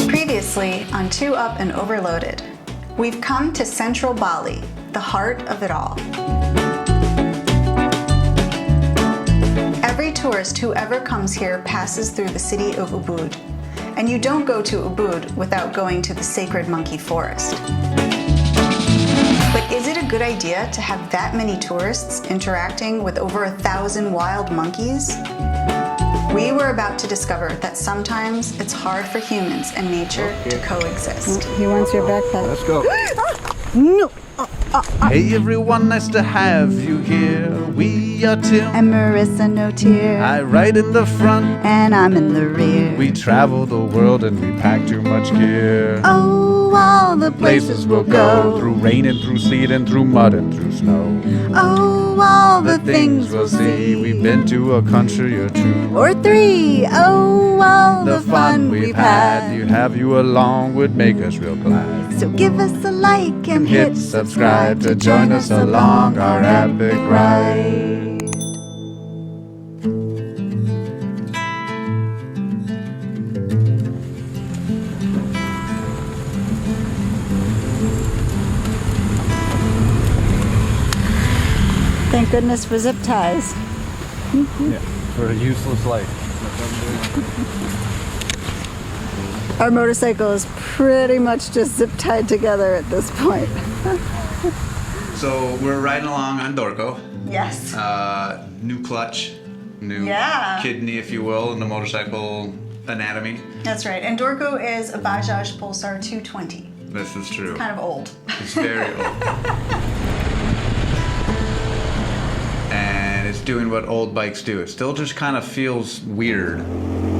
Previously on Two Up and Overloaded, we've come to central Bali, the heart of it all. Every tourist who ever comes here passes through the city of Ubud, and you don't go to Ubud without going to the sacred monkey forest. But is it a good idea to have that many tourists interacting with over 1,000 wild monkeys? We were about to discover that sometimes it's hard for humans and nature to coexist. He wants your backpack. Let's go. No. Hey everyone, nice to have you here. We are Tim And Marissa, no tear. I ride in the front, And I'm in the rear. we travel the world and we pack too much gear. Oh, all the places we'll go. through rain and through sleet and through mud and through snow. Oh, all the things we'll see. We've been to a country or two. Or three. Oh, all the fun we've had. You have you along would make us real glad. So give us a like and hit subscribe to join us along our epic ride. Thank goodness for zip ties. Yeah, for a useless life. Our motorcycle is pretty much just zip tied together at this point. So we're riding along on Dorco. Yes. New clutch, new Yeah. kidney, if you will, in the motorcycle anatomy. That's right. And Dorco is a Bajaj Pulsar 220. This is true. Kind of old. It's very old. And it's doing what old bikes do. It still just kind of feels weird.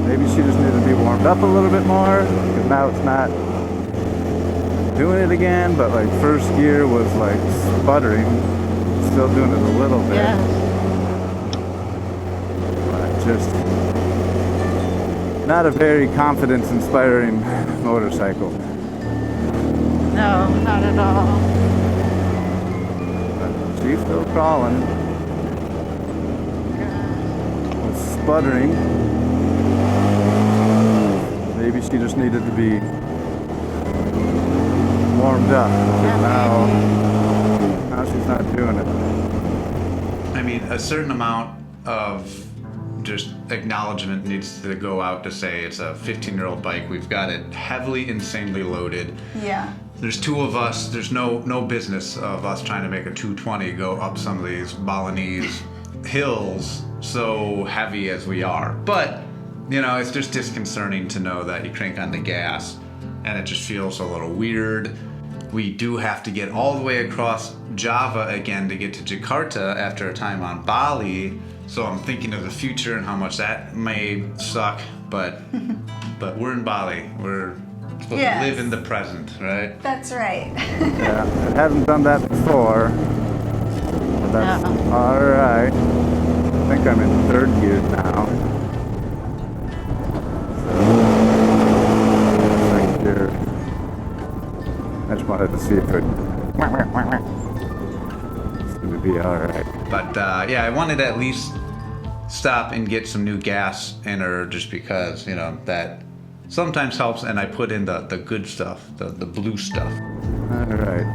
Maybe she just needed to be warmed up a little bit more, because now it's not doing it again, but like first gear was like sputtering, still doing it a little bit. Yeah. But just not a very confidence-inspiring motorcycle. No, not at all. But she's still crawling. Sputtering. Maybe she just needed to be warmed up. Now she's not doing it. I mean, a certain amount of just acknowledgement needs to go out to say it's a 15-year-old bike. We've got it heavily, insanely loaded. Yeah. There's two of us. There's no business of us trying to make a 220 go up some of these Balinese hills so heavy as we are. But, you know, it's just disconcerting to know that you crank on the gas and it just feels a little weird. We do have to get all the way across Java again to get to Jakarta after a time on Bali. So I'm thinking of the future and how much that may suck, but we're in Bali. We're supposed Yes. to live in the present, right? That's right. Yeah, I haven't done that before. But that's alright. I think I'm in third gear now. So, second gear. I just wanted to see if it seemed to be alright. But yeah, I wanted to at least stop and get some new gas in her just because, you know, that sometimes helps, and I put in the good stuff, the blue stuff. Alright.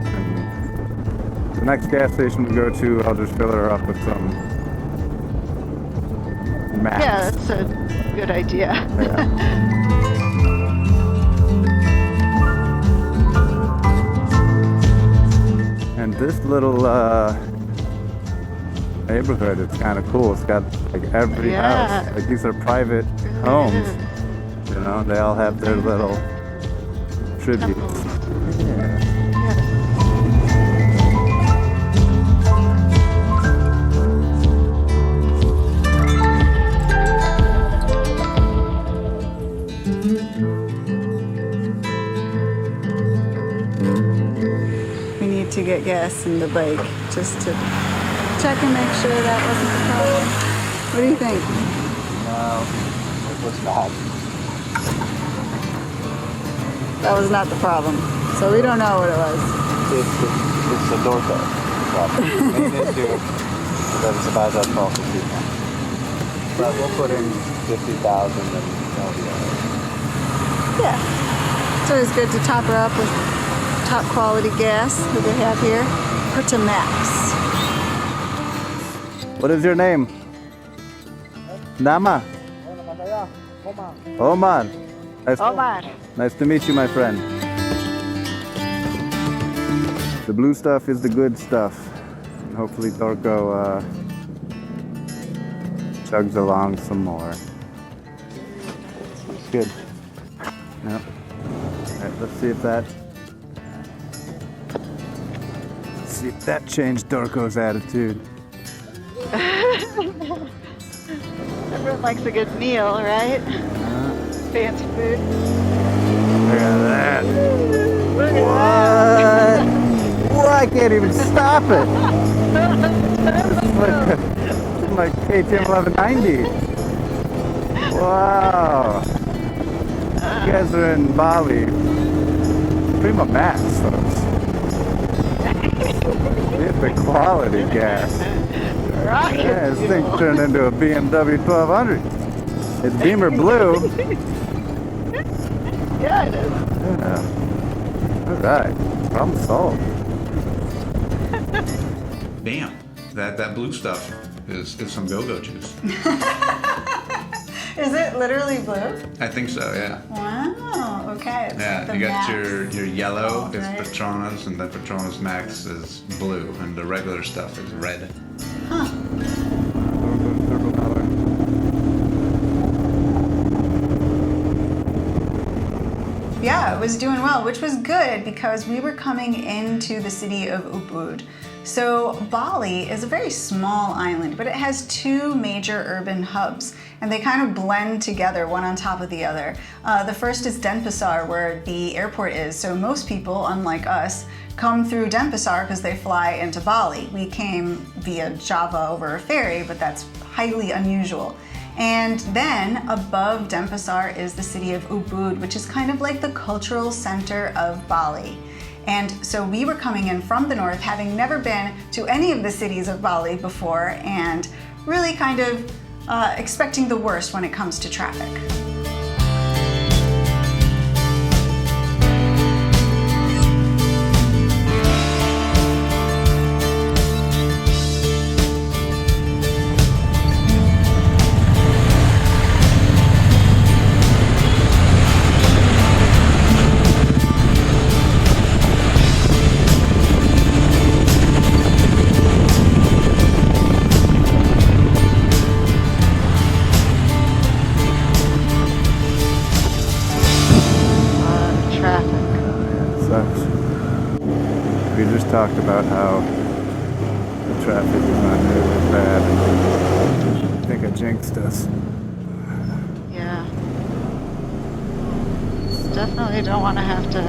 The next gas station we go to, I'll just fill her up with some maps. Yeah, that's a good idea. Yeah. And this little neighborhood, it's kind of cool. It's got like every house. Like these are private homes. You know, they all have their little tributes. Yeah. We need to get gas in the bike just to check and make sure that wasn't the problem. What do you think? No, it was not. That was not the problem. So we don't know what it was. It's the Dorco problem. Main issue is that it's a Bajaj Pulsar 220. but we'll put in 50,000 and that'll be all right. Yeah. It's always good to top her up with top quality gas that they have here. Pertamax. What is your name? Nama? Omar. Nice to meet you, my friend. The blue stuff is the good stuff. And hopefully Torco chugs along some more. Good. Yep. Alright, let's see if that changed Torco's attitude. Everyone likes a good meal, right? Fancy food. Look at that. Look at What? Well, I can't even stop it. It's like KTM 1190. Wow. You guys are in Bali. Prima Max, folks. Get the quality gas. Yeah, this thing turned into a BMW 1200. It's Beamer blue. Yeah, it is. Yeah. All right. Problem solved. Damn, that blue stuff is some go-go juice. Is it literally blue? I think so, yeah. Wow, okay. It's Yeah, the you got Max. your yellow is Right. Petronas, and then Petronas Max is blue, and the regular stuff is red. Yeah, it was doing well, which was good because we were coming into the city of Ubud. So Bali is a very small island, but it has two major urban hubs, and they kind of blend together, one on top of the other. The first is Denpasar, where the airport is. So most people, unlike us, come through Denpasar because they fly into Bali. We came via Java over a ferry, but that's highly unusual. And then above Denpasar is the city of Ubud, which is kind of like the cultural center of Bali. And so we were coming in from the north, having never been to any of the cities of Bali before, and really kind of expecting the worst when it comes to traffic. We just talked about how the traffic is not nearly as bad. I think I jinxed us. Yeah. Definitely don't want to have to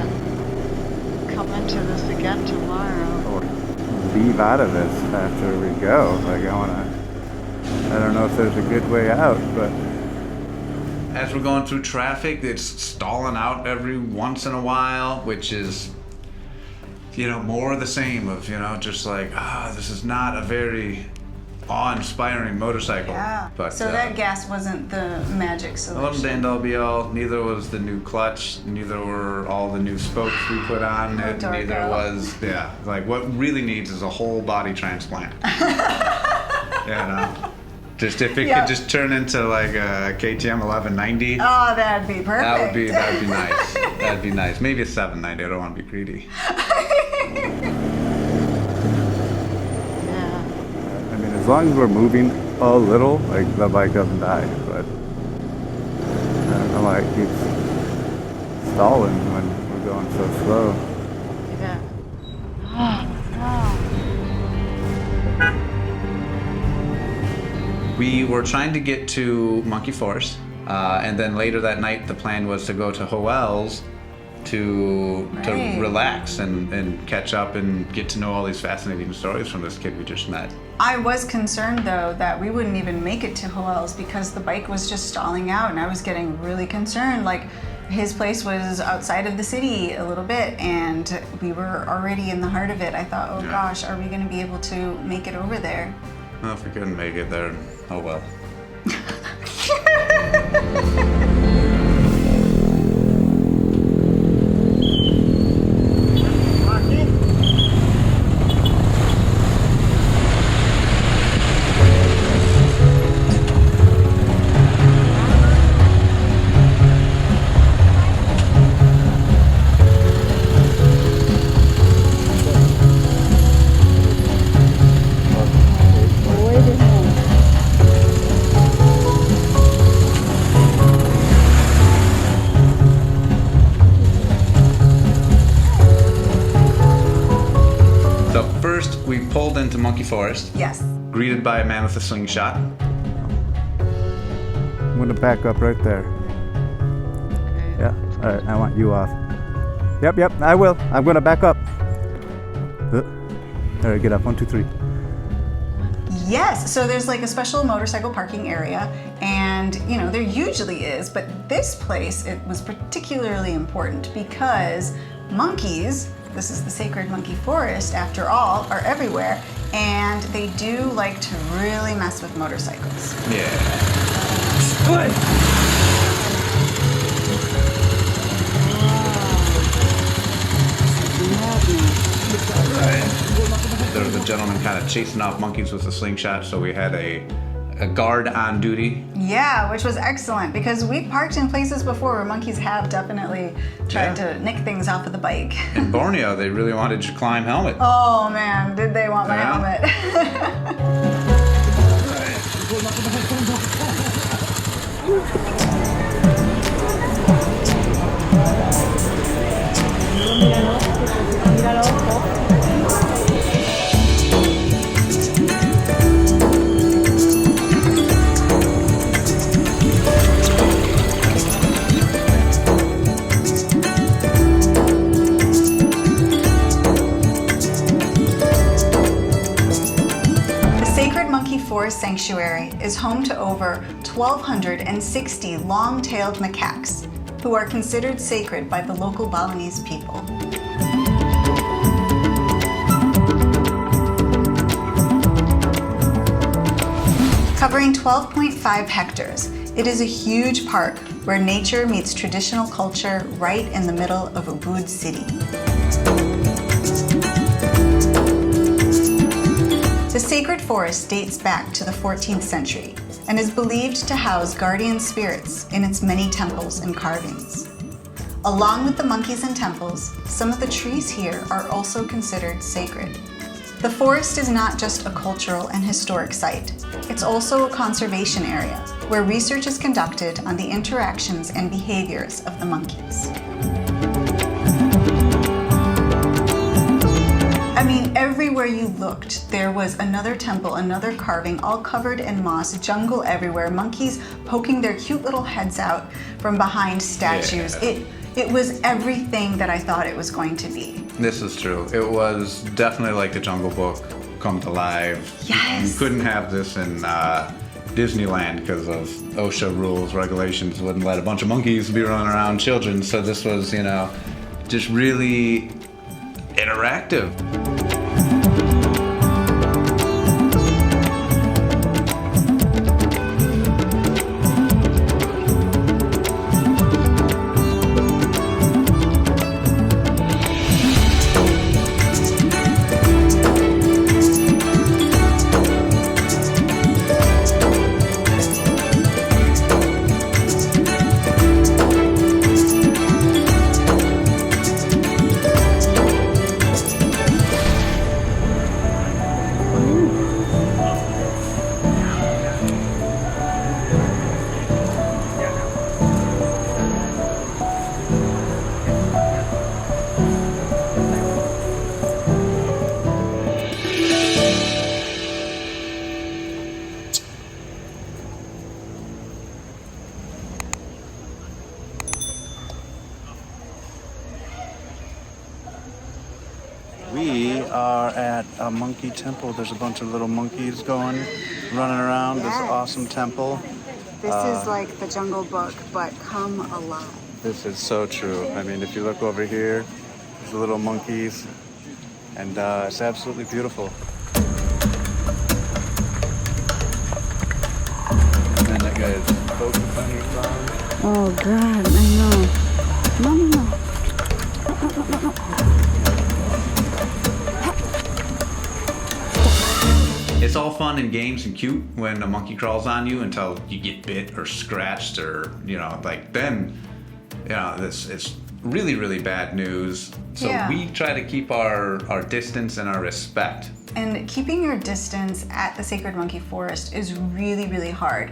come into this again tomorrow. Or leave out of this after we go. Like I don't know if there's a good way out, but As we're going through traffic, it's stalling out every once in a while, which is, more of the same of, just like, this is not a very awe-inspiring motorcycle. Yeah. But, so that gas wasn't the magic It solution. wasn't the end all be all. Neither was the new clutch. Neither were all the new spokes we put on it. Darko. Neither was, like what really needs is a whole body transplant. Just if it could just turn into like a KTM 1190. Oh, that'd be perfect. That'd be nice. That'd be nice. Maybe a 790. I don't want to be greedy. Yeah. I mean, as long as we're moving a little, like the bike doesn't die. But I don't know why it keeps stalling when we're going so slow. Yeah. Oh, no. We were trying to get to Monkey Forest, and then later that night the plan was to go to Hoel's to relax and catch up and get to know all these fascinating stories from this kid we just met. I was concerned though that we wouldn't even make it to Hoel's because the bike was just stalling out, and I was getting really concerned. Like his place was outside of the city a little bit, and we were already in the heart of it. I thought, oh gosh, are we going to be able to make it over there? Well, if we couldn't make it there, oh well. First, we pulled into Monkey Forest, Yes. greeted by a man with a slingshot. I'm gonna back up right there. Yeah, all right, I want you off. Yep, I will. I'm gonna back up. All right, get up, 1, 2, 3. Yes, so there's like a special motorcycle parking area, and you know, there usually is, but this place, it was particularly important because monkeys, this is the sacred monkey forest after all, are everywhere, and they do like to really mess with motorcycles. Yeah. There was a gentleman kind of chasing off monkeys with a slingshot, so we had a guard on duty. Yeah, which was excellent because we parked in places before where monkeys have definitely tried to nick things off of the bike. In Borneo, they really wanted your climb helmet. Oh man, did they want my Yeah. Forest Sanctuary is home to over 1,260 long-tailed macaques who are considered sacred by the local Balinese people. Covering 12.5 hectares, it is a huge park where nature meets traditional culture right in the middle of Ubud city. The sacred forest dates back to the 14th century and is believed to house guardian spirits in its many temples and carvings. Along with the monkeys and temples, some of the trees here are also considered sacred. The forest is not just a cultural and historic site, it's also a conservation area where research is conducted on the interactions and behaviors of the monkeys. I mean, everywhere you looked, there was another temple, another carving, all covered in moss, jungle everywhere, monkeys poking their cute little heads out from behind statues. Yeah. It was everything that I thought it was going to be. This is true. It was definitely like the Jungle Book come to life. Yes. You couldn't have this in Disneyland because of OSHA rules, regulations wouldn't let a bunch of monkeys be running around children. So this was, you know, just really interactive. We are at a monkey temple. There's a bunch of little monkeys running around this Yes. awesome temple. This is like the Jungle Book, but come alive. This is so true. I mean, if you look over here, there's the little monkeys, and it's absolutely beautiful. And then guys focus on your phone. Oh God, I know. No, no, no. It's all fun and games and cute when a monkey crawls on you until you get bit or scratched or, like then, it's really, really bad news. So Yeah. we try to keep our distance and our respect. And keeping your distance at the Sacred Monkey Forest is really, really hard.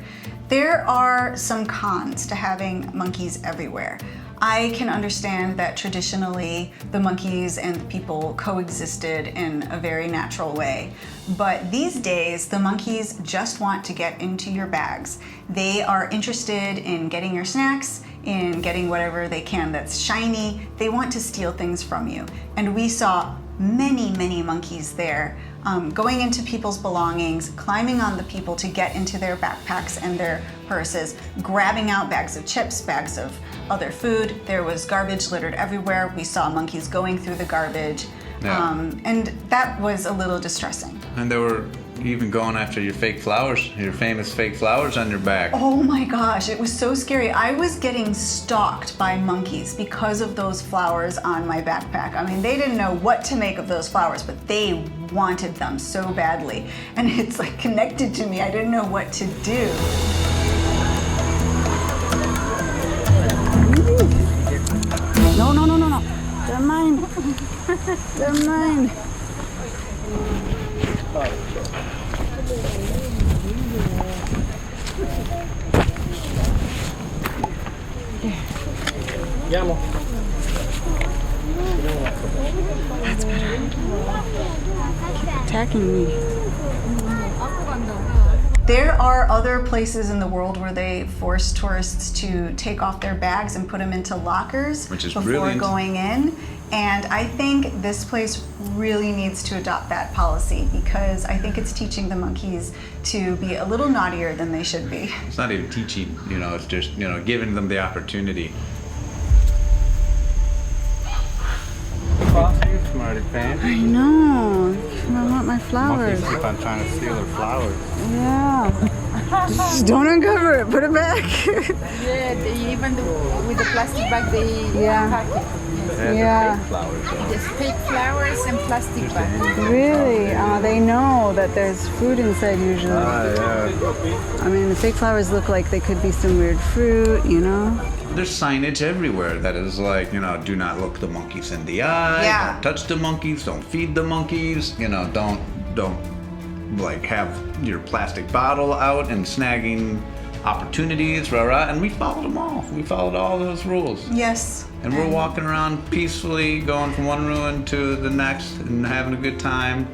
There are some cons to having monkeys everywhere. I can understand that traditionally the monkeys and the people coexisted in a very natural way. But these days, the monkeys just want to get into your bags. They are interested in getting your snacks, in getting whatever they can that's shiny. They want to steal things from you. And we saw many, many monkeys there, going into people's belongings, climbing on the people to get into their backpacks and their purses, grabbing out bags of chips, bags of other food. There was garbage littered everywhere. We saw monkeys going through the garbage. Yeah. And that was a little distressing. And they were even going after your fake flowers, your famous fake flowers on your back. Oh my gosh, it was so scary. I was getting stalked by monkeys because of those flowers on my backpack. I mean, they didn't know what to make of those flowers, but they wanted them so badly. And it's like connected to me. I didn't know what to do. No, no, no, no, no. They're mine. They're mine. That's better. Attacking me. There are other places in the world where they force tourists to take off their bags and put them into lockers Which is before brilliant. going in. And I think this place really needs to adopt that policy because I think it's teaching the monkeys to be a little naughtier than they should be. It's not even teaching, it's just, giving them the opportunity. You smarty pants. I know. I want my flowers. Monkeys keep on trying to steal her flowers. Yeah. Just don't uncover it. Put it back. Yeah, they even with the plastic bag they Yeah. pack it. They Yeah. have fake flowers. though. Just fake flowers and plastic bags. Really? They know that there's food inside usually. Yeah. I mean, the fake flowers look like they could be some weird fruit, There's signage everywhere that is like, do not look the monkeys in the eye, Yeah. don't touch the monkeys, don't feed the monkeys, don't like have your plastic bottle out and snagging opportunities, rah-rah, and we followed them all. We followed all those rules. Yes. And we're walking around peacefully, going from one ruin to the next and having a good time.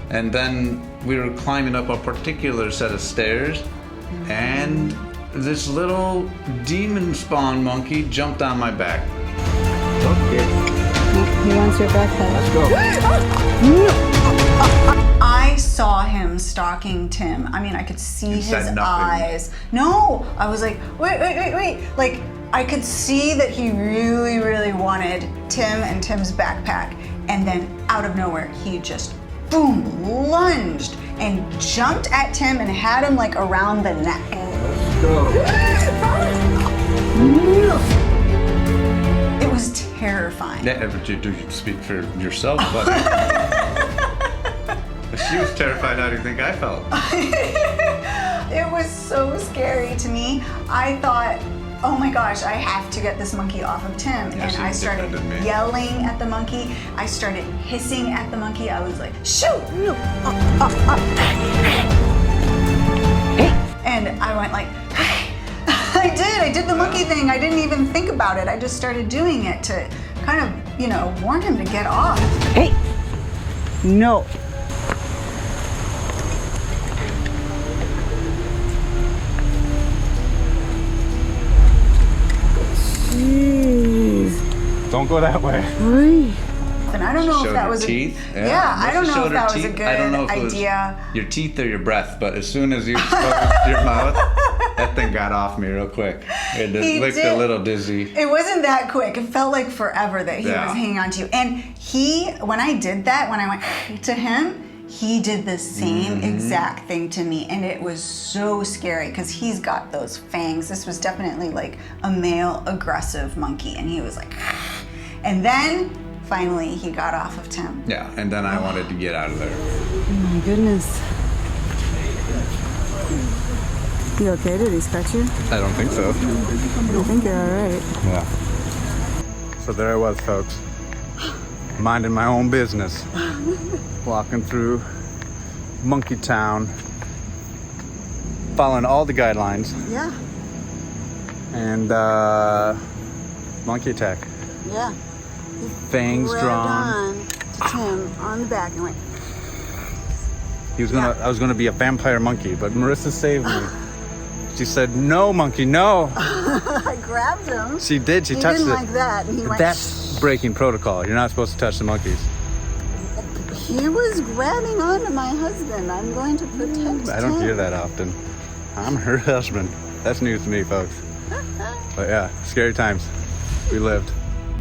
And then we were climbing up a particular set of stairs, and this little demon spawn monkey jumped on my back. Okay. He wants your backpack. Let's go. I saw him stalking Tim. I mean, I could see You his said nothing. eyes. No, I was like, wait. Like, I could see that he really, really wanted Tim and Tim's backpack. And then out of nowhere, he just, boom, lunged and jumped at Tim and had him like around the neck. Let's go. It was terrifying. Yeah, but you do speak for yourself, but if she was terrified, how do you think I felt? It was so scary to me. I thought, oh my gosh, I have to get this monkey off of Tim. Yeah, And she I started defended me. yelling at the monkey. I started hissing at the monkey. I was like, shoot! And I went like, I did the monkey thing. I didn't even think about it. I just started doing it to kind of, warn him to get off. Hey! No. Jeez. Don't go that way. Oi. And I don't know Showed if that her was teeth. Yeah, I don't know Showed if her that was a teeth. good I don't know if it was idea. your teeth or your breath, but as soon as you exposed your mouth, that thing got off me real quick. It He looked a did. little dizzy. It wasn't that quick. It felt like forever that he Yeah. was hanging on to you. And when I did that, when I went to him, he did the same exact thing to me, and it was so scary because he's got those fangs. This was definitely like a male aggressive monkey, and he was like, and then finally he got off of Tim. Yeah, and then I wanted to get out of there. Oh my goodness. You okay? Did he scratch you? I don't think so. I think you're alright. Yeah. So there I was, folks. Minding my own business. Walking through Monkey Town. Following all the guidelines. Yeah. And monkey attack. Yeah. Fangs Grabbed drawn. on to Tim on the back and went. I was gonna be a vampire monkey, but Marissa saved me. She said, "No, monkey, no." I grabbed him. She did. She touched didn't it. like that, and he went. That's breaking protocol. You're not supposed to touch the monkeys. He was grabbing onto my husband. I'm going to protect I don't Tim. hear that often. I'm her husband. That's news to me, folks. But yeah, scary times. We lived.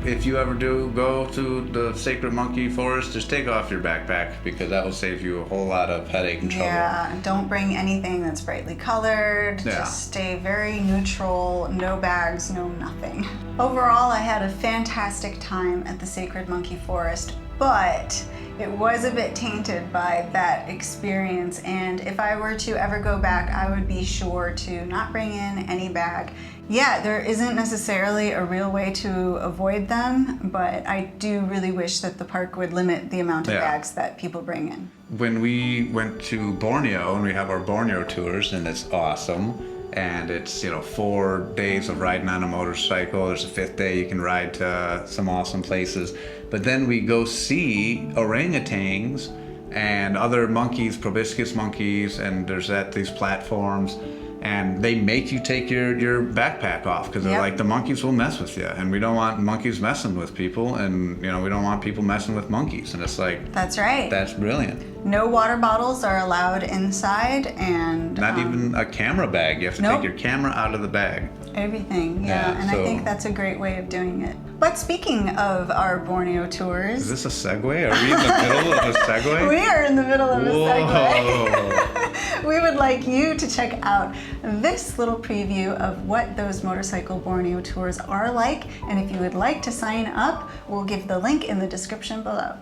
If you ever do go to the sacred monkey forest, just take off your backpack because that will save you a whole lot of headache and trouble. Yeah, don't bring anything that's brightly colored. Yeah. Just stay very neutral, no bags, no nothing. Overall, I had a fantastic time at the Sacred Monkey Forest, but it was a bit tainted by that experience, and if I were to ever go back, I would be sure to not bring in any bag. Yeah, there isn't necessarily a real way to avoid them, but I do really wish that the park would limit the amount of bags that people bring in. When we went to Borneo, and we have our Borneo tours, and it's awesome, and it's 4 days of riding on a motorcycle. There's a 5th day you can ride to some awesome places, but then we go see orangutans and other monkeys, proboscis monkeys, and there's at these platforms, and they make you take your backpack off because they're like, the monkeys will mess with you, and we don't want monkeys messing with people, and we don't want people messing with monkeys. And it's like, that's right. That's brilliant. No water bottles are allowed inside, and not even a camera bag. You have to take your camera out of the bag. Everything, Yeah, and so- I think that's a great way of doing it. But speaking of our Borneo tours, Is this a segue? Are we in the middle of a segue? we are in the middle of a segue. Whoa. We would like you to check out this little preview of what those motorcycle Borneo tours are like, and if you would like to sign up, we'll give the link in the description below.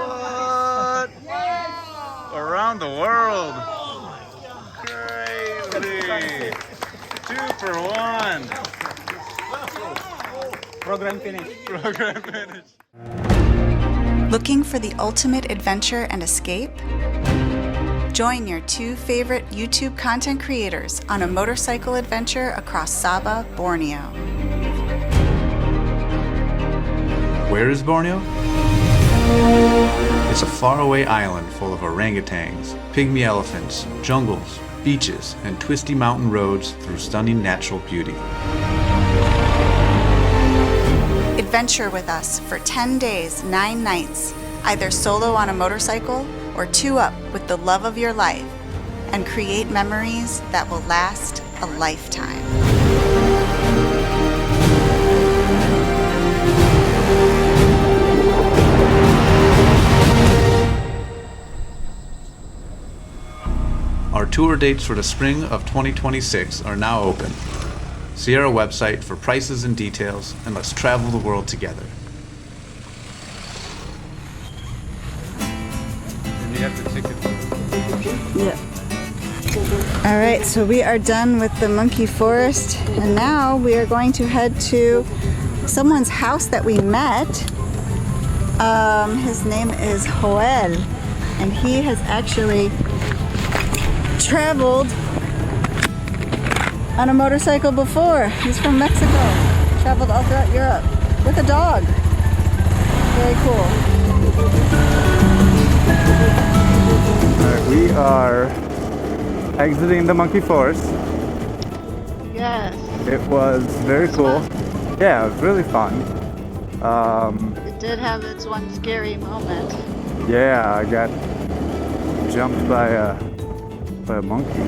What? Around the world. Crazy. 2 for 1. Program finished. Looking for the ultimate adventure and escape? Join your 2 favorite YouTube content creators on a motorcycle adventure across Sabah, Borneo. Where is Borneo? It's a faraway island full of orangutans, pygmy elephants, jungles, beaches, and twisty mountain roads through stunning natural beauty. Adventure with us for 10 days, 9 nights, either solo on a motorcycle or 2 up with the love of your life, and create memories that will last a lifetime. Our tour dates for the spring of 2026 are now open. See our website for prices and details, and let's travel the world together. And you have the ticket. Yeah. All right, so we are done with the monkey forest, and now we are going to head to someone's house that we met. His name is Joel, and he has actually traveled on a motorcycle before. He's from Mexico. Traveled all throughout Europe with a dog. Very cool. Alright, we are exiting the monkey forest. Yes. It was very cool. Yeah, it was really fun. It did have its one scary moment. Yeah, I got jumped by a monkey.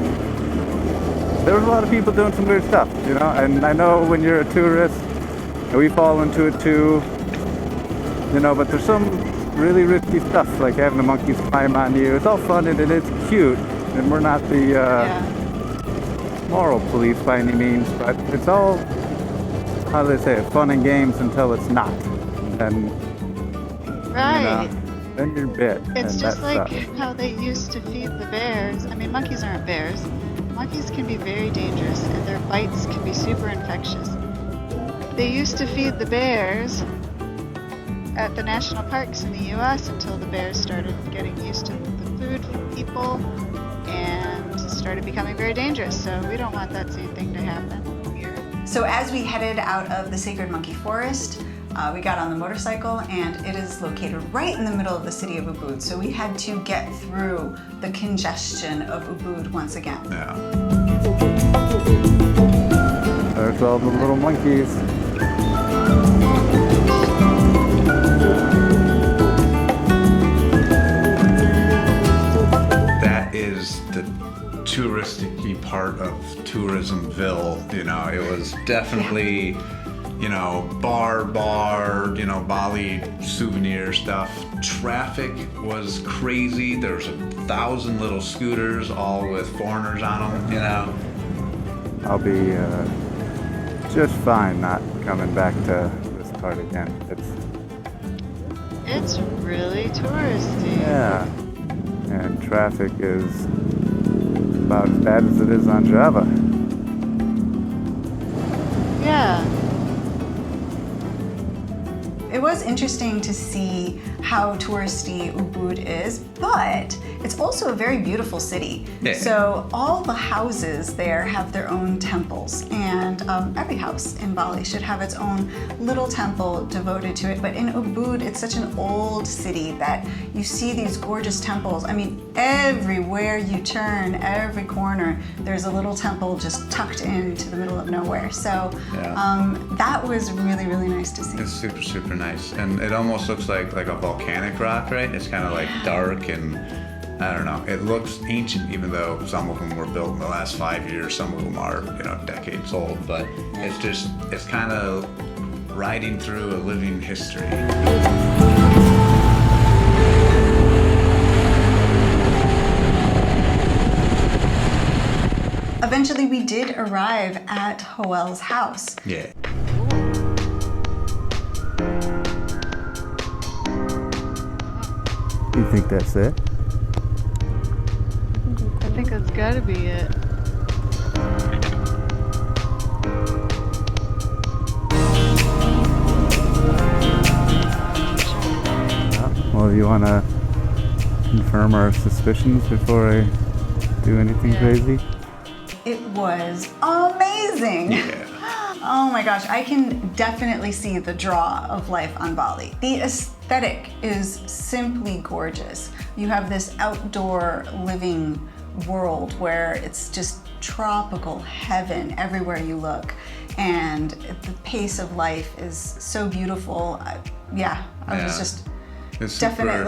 There was a lot of people doing some weird stuff, and I know when you're a tourist, and we fall into it too, You know, but there's some really risky stuff, like having the monkeys climb on you. It's all fun and it's cute, and we're not the moral police by any means, but it's all, how do they say it, fun and games until it's not. And Right. you know, then you're bit. It's and just that like sucks. how they used to feed the bears. I mean, monkeys aren't bears. Monkeys can be very dangerous, and their bites can be super infectious. They used to feed the bears at the national parks in the U.S. until the bears started getting used to the food from people and started becoming very dangerous. So we don't want that same thing to happen here. So as we headed out of the Sacred Monkey Forest, we got on the motorcycle, and it is located right in the middle of the city of Ubud. So we had to get through the congestion of Ubud once again. Yeah. There's all the little monkeys. That is the touristy part of Tourismville. You know, it was definitely, you know, bar, you know, Bali souvenir stuff. Traffic was crazy. There's 1,000 little scooters, all with foreigners on them, you know. I'll be just fine not coming back to this part again. It's really touristy. Yeah, and traffic is about as bad as it is on Java. Yeah. It was interesting to see how touristy Ubud is, but it's also a very beautiful city. Yeah. So all the houses there have their own temples, and every house in Bali should have its own little temple devoted to it. But in Ubud, it's such an old city that you see these gorgeous temples. I mean, everywhere you turn, every corner, there's a little temple just tucked into the middle of nowhere. So that was really, really nice to see. It's super, super nice. And it almost looks like a volcanic rock, right? It's kind of like dark and, I don't know, it looks ancient, even though some of them were built in the last 5 years. Some of them are, you know, decades old. But it's kind of riding through a living history. Eventually, we did arrive at Hoel's house. Yeah. You think that's it? I think that's gotta be it. Well, you want to confirm our suspicions before I do anything crazy? It was amazing. Yeah. Oh my gosh, I can definitely see the draw of life on Bali. The aesthetic is simply gorgeous. You have this outdoor living world where it's just tropical heaven everywhere you look. And the pace of life is so beautiful. I was just It's super-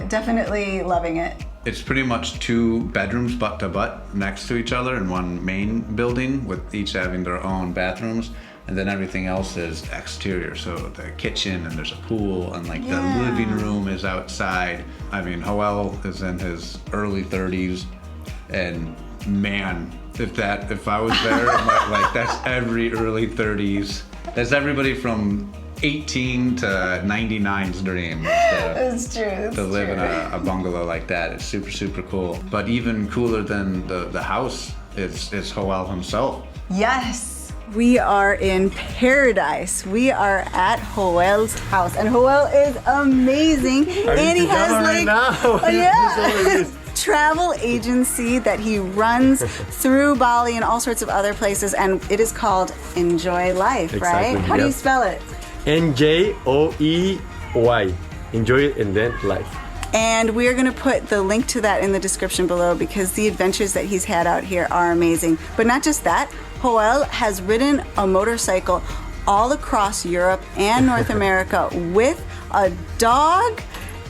definitely loving it. It's pretty much 2 bedrooms butt to butt next to each other in one main building, with each having their own bathrooms, and then everything else is exterior. So the kitchen, and there's a pool, and like the living room is outside. I mean, Hoel is in his early 30s, and man, if I was there, like that's every early 30s. That's everybody from 18 to 99's dream. It's true. To live in a bungalow like that. It's super, super cool. But even cooler than the house is Hoel himself. Yes. We are in paradise. We are at Hoel's house, and Hoel is amazing. And he has travel agency that he runs through Bali and all sorts of other places, and it is called Enjoy Life, right? Exactly, How do you yes. spell it? NJOEY. Enjoy it and then life. And we're going to put the link to that in the description below, because the adventures that he's had out here are amazing. But not just that, Hoel has ridden a motorcycle all across Europe and North America with a dog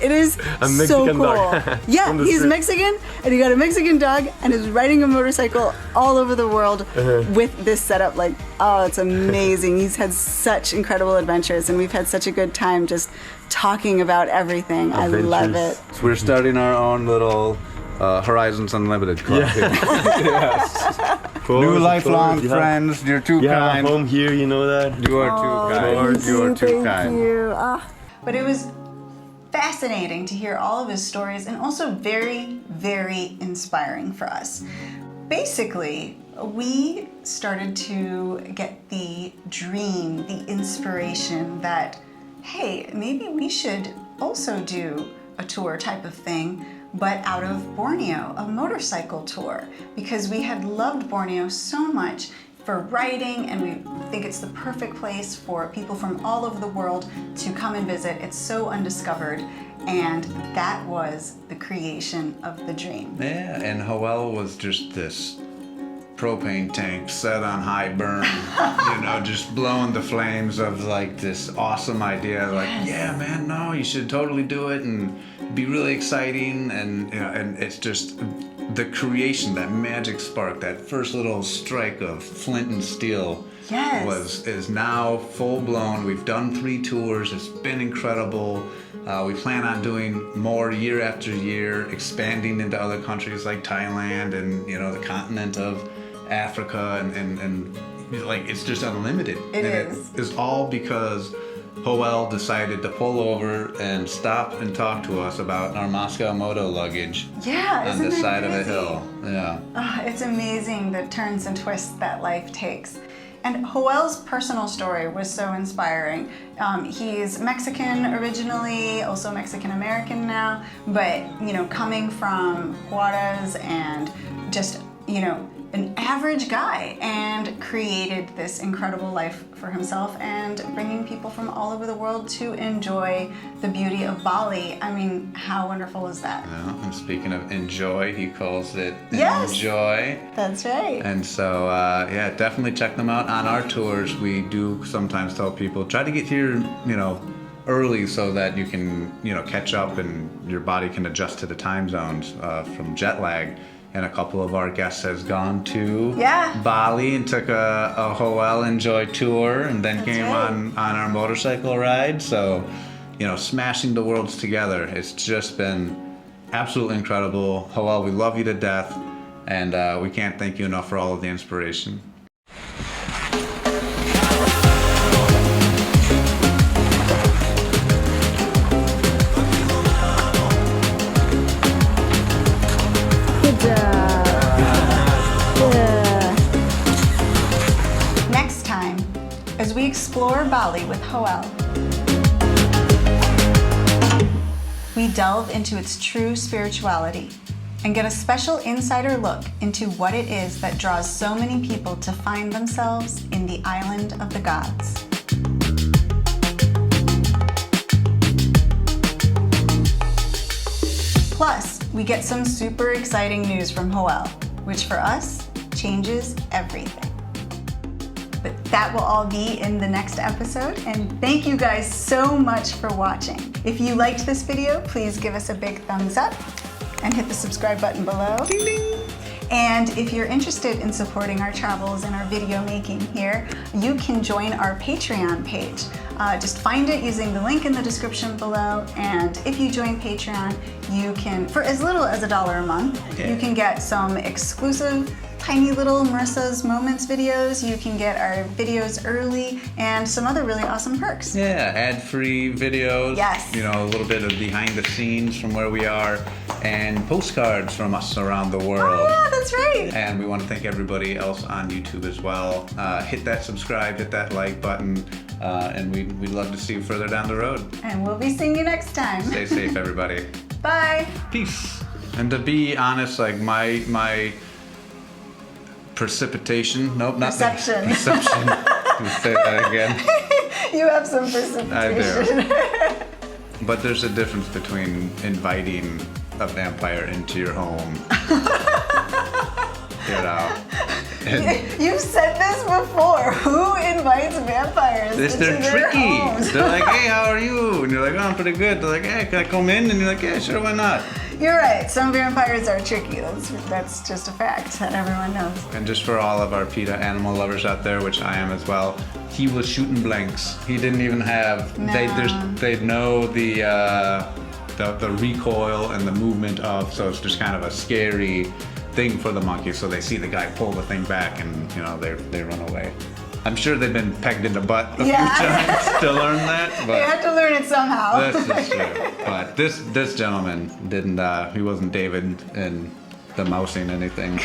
It is A so Mexican cool. dog. Yeah, On the he's street. Mexican, and he got a Mexican dog, and is riding a motorcycle all over the world with this setup. Like, oh, it's amazing. He's had such incredible adventures, and we've had such a good time just talking about everything. I love it. Adventures. So we're starting our own little Horizons Unlimited club. Cool, New so lifelong cool. You have- friends. You're too You have a kind. home here, you know that? You are too kind. You are too Thank kind. you. Ah. But it was fascinating to hear all of his stories and also very, very inspiring for us. Basically, we started to get the dream, the inspiration that, hey, maybe we should also do a tour type of thing, but out of Borneo, a motorcycle tour, because we had loved Borneo so much for riding, and we think it's the perfect place for people from all over the world to come and visit. It's so undiscovered, and that was the creation of the dream. Yeah, and Hoel was just this propane tank set on high burn, just blowing the flames of like this awesome idea. Like, yeah, man, no, you should totally do it, and it'd be really exciting. And and it's just the creation, that magic spark, that first little strike of flint and steel. Yes. Is now full blown. We've done 3 tours. It's been incredible. We plan on doing more year after year, expanding into other countries like Thailand and the continent of Africa, and like it's just unlimited. It and is. It is all because Hoel decided to pull over and stop and talk to us about our Moscow Moto luggage Yeah, on isn't the that side of a crazy? hill. Yeah. It's amazing the turns and twists that life takes. And Hoel's personal story was so inspiring. He's Mexican originally, also Mexican-American now, but, coming from Juarez and just, an average guy, and created this incredible life for himself and bringing people from all over the world to enjoy the beauty of Bali. I mean, how wonderful is that? Yeah, and speaking of enjoy, he calls it Yes. enjoy. That's right. And so, definitely check them out on our tours. We do sometimes tell people, try to get here, early so that you can, catch up and your body can adjust to the time zones from jet lag. And a couple of our guests has gone to Bali and took a Hoel Enjoy tour, and then came right. on our motorcycle ride. So, smashing the worlds together. It's just been absolutely incredible. Hoel, we love you to death, and we can't thank you enough for all of the inspiration. Good job. Yeah. Next time, as we explore Bali with Hoel, we delve into its true spirituality and get a special insider look into what it is that draws so many people to find themselves in the island of the gods. Plus, we get some super exciting news from Hoel, which for us changes everything. But that will all be in the next episode, and thank you guys so much for watching. If you liked this video, please give us a big thumbs up and hit the subscribe button below. Ding, ding. And if you're interested in supporting our travels and our video making here, you can join our Patreon page. Just find it using the link in the description below, and if you join Patreon, you can, for as little as $1 a month, you can get some exclusive tiny little Marissa's Moments videos. You can get our videos early and some other really awesome perks. Yeah, ad-free videos. Yes. A little bit of behind the scenes from where we are, and postcards from us around the world. Oh yeah, that's right. And we want to thank everybody else on YouTube as well. Hit that subscribe, hit that like button, and we'd love to see you further down the road. And we'll be seeing you next time. Stay safe, everybody. Bye. Peace. And to be honest, like my precipitation. Nope, not Perception. Perception. Say that again. You have some precipitation. I do. But there's a difference between inviting a vampire into your home. You've said this before. Who invites vampires into They're their tricky. homes? They're like, hey, how are you? And you're like, oh, I'm pretty good. They're like, hey, can I come in? And you're like, yeah, sure, why not? You're right. Some vampires are tricky. That's just a fact that everyone knows. And just for all of our PETA animal lovers out there, which I am as well, he was shooting blanks. He didn't even have. No. They know the recoil and the movement of. So it's just kind of a scary thing for the monkeys. So they see the guy pull the thing back, and they run away. I'm sure they've been pegged in the butt a few times to learn that. But They had to learn it somehow. that's just true. But this gentleman didn't. He wasn't David and the mousing anything.